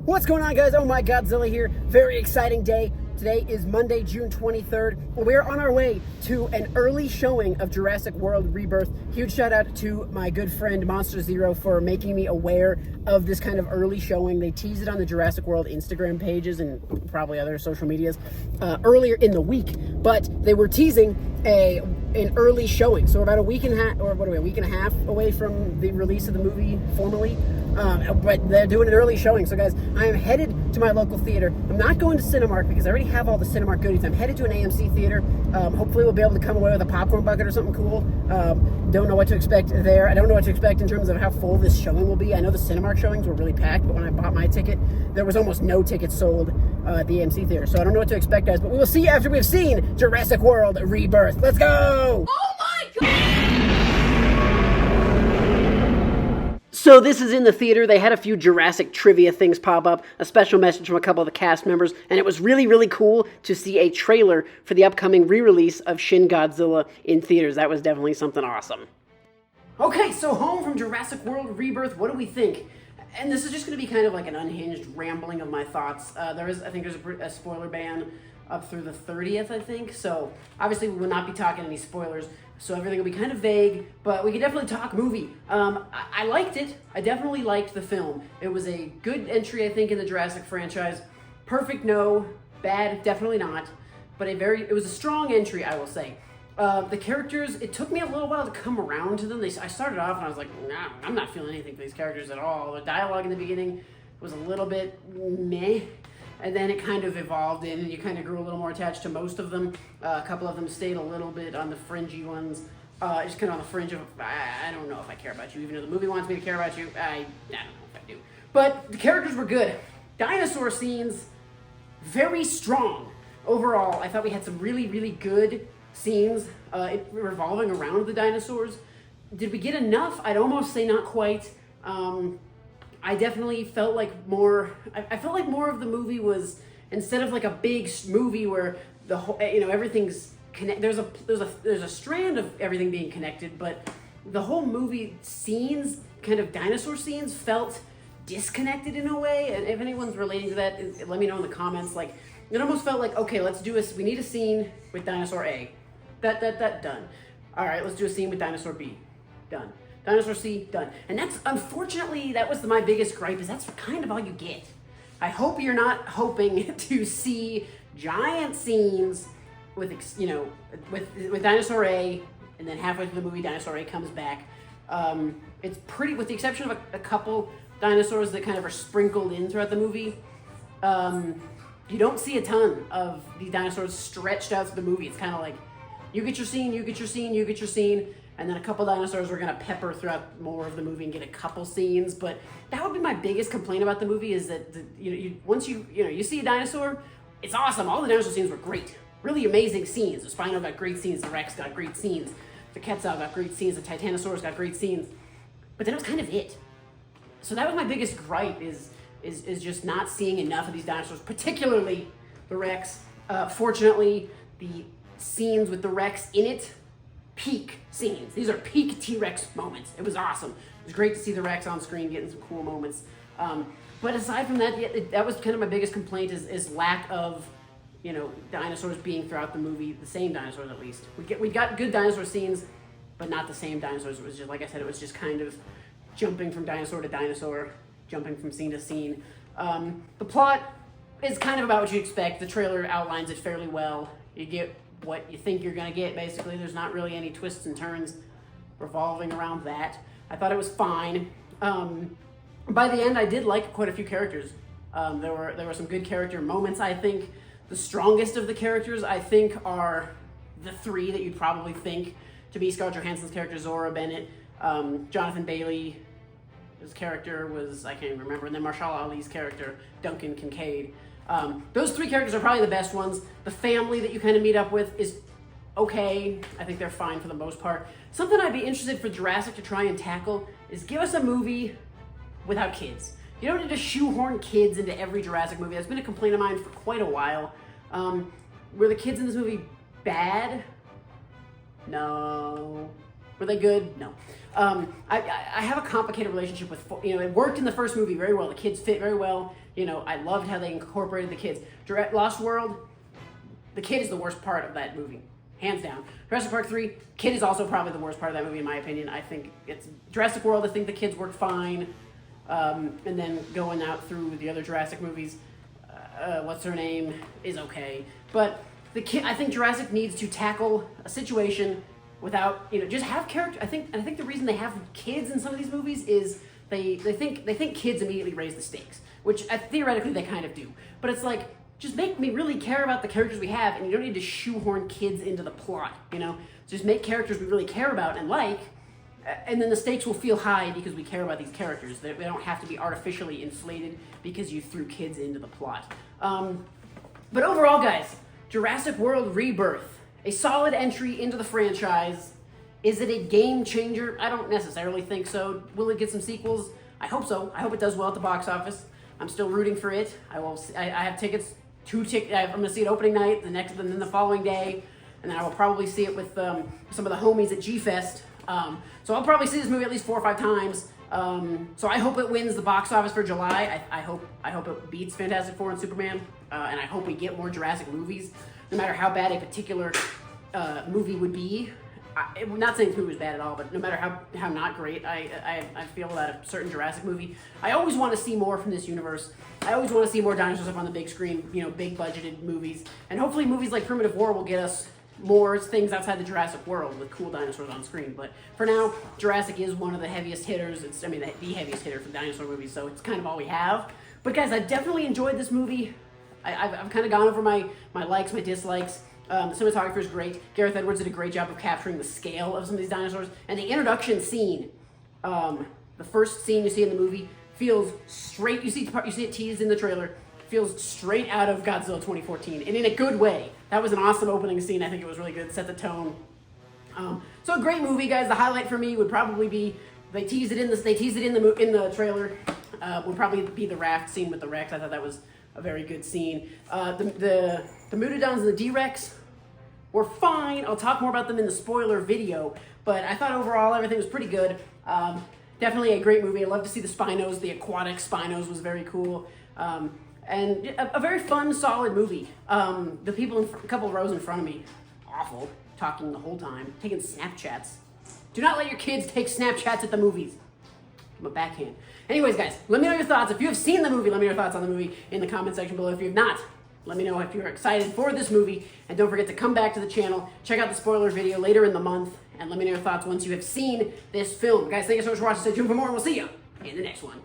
What's going on, guys? Oh my Godzilla here. Very exciting day. Today is Monday, June 23rd. We're on our way to an early showing of Jurassic World Rebirth. Huge shout out to my good friend Monster Zero for making me aware of this kind of early showing. They teased it on the Jurassic World Instagram pages and probably other social medias earlier in the week, but they were teasing an early showing. So we're about a week and a half away from the release of the movie formally. But they're doing an early showing. So guys, I am headed to my local theater. I'm not going to Cinemark because I already have all the Cinemark goodies. I'm headed to an AMC theater. Hopefully we'll be able to come away with a popcorn bucket or something cool. Don't know what to expect there. I don't know what to expect in terms of how full this showing will be. I know the Cinemark showings were really packed, but when I bought my ticket, there was almost no tickets sold at the AMC theater. So I don't know what to expect, guys, but we will see after we've seen Jurassic World Rebirth. Let's go! Oh my God! So this is in the theater. They had a few Jurassic trivia things pop up, a special message from a couple of the cast members, and it was really, really cool to see a trailer for the upcoming re-release of Shin Godzilla in theaters. That was definitely something awesome. Okay, so home from Jurassic World Rebirth, what do we think? And this is just going to be kind of like an unhinged rambling of my thoughts. I think there's a spoiler ban up through the 30th, I think. So obviously we will not be talking any spoilers. So everything will be kind of vague, but we can definitely talk movie. I liked it. I definitely liked the film. It was a good entry, I think, in the Jurassic franchise. Perfect, no. Bad, definitely not. But it was a strong entry, I will say. The characters, it took me a little while to come around to them. I started off and I was like, nah, I'm not feeling anything for these characters at all. The dialogue in the beginning was a little bit meh. And then it kind of evolved in, and you kind of grew a little more attached to most of them. A couple of them stayed a little bit on the fringy ones. Just kind of on the fringe of, I don't know if I care about you, even though the movie wants me to care about you. I don't know if I do. But the characters were good. Dinosaur scenes, very strong. Overall, I thought we had some really, really good scenes revolving around the dinosaurs. Did we get enough? I'd almost say not quite. I definitely felt like more. I felt like more of the movie was, instead of like a big movie where the whole, everything's connect. There's a strand of everything being connected, but the whole movie scenes, kind of dinosaur scenes, felt disconnected in a way. And if anyone's relating to that, let me know in the comments. Like, it almost felt like, okay, let's do we need a scene with dinosaur A. That done. All right, let's do a scene with dinosaur B. Done. Dinosaur C, done. And that's, unfortunately, that was my biggest gripe, is that's kind of all you get. I hope you're not hoping to see giant scenes with Dinosaur A, and then halfway through the movie, Dinosaur A comes back. It's pretty, with the exception of a couple dinosaurs that kind of are sprinkled in throughout the movie, you don't see a ton of these dinosaurs stretched out through the movie. It's kind of like, you get your scene, you get your scene, you get your scene, and then a couple dinosaurs we're gonna pepper throughout more of the movie and get a couple scenes. But that would be my biggest complaint about the movie, is that once you see a dinosaur, it's awesome. All the dinosaur scenes were great, really amazing scenes. The Spino got great scenes, the Rex got great scenes, the Quetzal got great scenes, the Titanosaurus got great scenes. But then it was kind of it. So that was my biggest gripe, is just not seeing enough of these dinosaurs, particularly the Rex. Fortunately, the scenes with the Rex in it, peak scenes. These are peak T-Rex moments. It was awesome. It was great to see the Rex on screen getting some cool moments. But aside from that, that was kind of my biggest complaint, is lack of, dinosaurs being throughout the movie, the same dinosaurs at least. We got good dinosaur scenes, but not the same dinosaurs. It was just, like I said, it was just kind of jumping from dinosaur to dinosaur, jumping from scene to scene. The plot is kind of about what you expect. The trailer outlines it fairly well. You get what you think you're going to get, basically. There's not really any twists and turns revolving around that. I thought it was fine. By the end, I did like quite a few characters. There were some good character moments, I think. The strongest of the characters, I think, are the three that you'd probably think to be Scarlett Johansson's character, Zora Bennett, Jonathan Bailey, his character was, I can't even remember, and then Marshall Ali's character, Duncan Kincaid. Those three characters are probably the best ones. The family that you kind of meet up with is okay. I think they're fine for the most part. Something I'd be interested for Jurassic to try and tackle is give us a movie without kids. You don't need to shoehorn kids into every Jurassic movie. That's been a complaint of mine for quite a while. Were the kids in this movie bad? No. Were they good? No. I have a complicated relationship with, it worked in the first movie very well. The kids fit very well. You know, I loved how they incorporated the kids. Lost World, the kid is the worst part of that movie, hands down. Jurassic Park 3, kid is also probably the worst part of that movie in my opinion. I think it's Jurassic World, I think the kids worked fine. And then going out through the other Jurassic movies, what's her name, is okay. But the kid, I think Jurassic needs to tackle a situation without, you know, just have character. I think the reason they have kids in some of these movies is they think kids immediately raise the stakes, which theoretically they kind of do. But it's like, just make me really care about the characters we have, and you don't need to shoehorn kids into the plot, you know? Just make characters we really care about and like, and then the stakes will feel high because we care about these characters. They don't have to be artificially inflated because you threw kids into the plot. But overall, guys, Jurassic World Rebirth, a solid entry into the franchise. Is it a game changer? I don't necessarily think so. Will it get some sequels? I hope so. I hope it does well at the box office. I'm still rooting for it. I have tickets. I'm going to see it opening night, and then the following day, and then I will probably see it with some of the homies at G-Fest. So I'll probably see this movie at least 4 or 5 times. So I hope it wins the box office for July. I hope it beats Fantastic Four and Superman, and I hope we get more Jurassic movies. No matter how bad a particular movie would be, I'm not saying this movie was bad at all, but no matter how not great I feel about a certain Jurassic movie, I always want to see more from this universe. I always want to see more dinosaurs up on the big screen, you know, big budgeted movies, and hopefully movies like Primitive War will get us more things outside the Jurassic world with cool dinosaurs on screen. But for now, Jurassic is one of the heaviest hitters. It's, the heaviest hitter for dinosaur movies, so it's kind of all we have. But guys, I definitely enjoyed this movie. I've kind of gone over my likes, my dislikes. The cinematographer is great. Gareth Edwards did a great job of capturing the scale of some of these dinosaurs. And the introduction scene, the first scene you see in the movie, feels straight. You see it teased in the trailer. Feels straight out of Godzilla 2014, and in a good way. That was an awesome opening scene. I think it was really good. Set the tone. So a great movie, guys. The highlight for me would probably be they teased it in the trailer. Would probably be the raft scene with the Rex. I thought that was a very good scene. The Mutodons and the D-Rex were fine. I'll talk more about them in the spoiler video, but I thought overall everything was pretty good. Definitely a great movie. I love to see the Spinos. The aquatic Spinos was very cool. And a very fun, solid movie. The people a couple of rows in front of me, awful, talking the whole time, taking Snapchats. Do not let your kids take Snapchats at the movies. I'm a backhand. Anyways, guys, let me know your thoughts. If you have seen the movie, let me know your thoughts on the movie in the comment section below. If you have not, let me know if you're excited for this movie. And don't forget to come back to the channel, check out the spoiler video later in the month, and let me know your thoughts once you have seen this film. Guys, thank you so much for watching. Stay tuned for more, and we'll see you in the next one.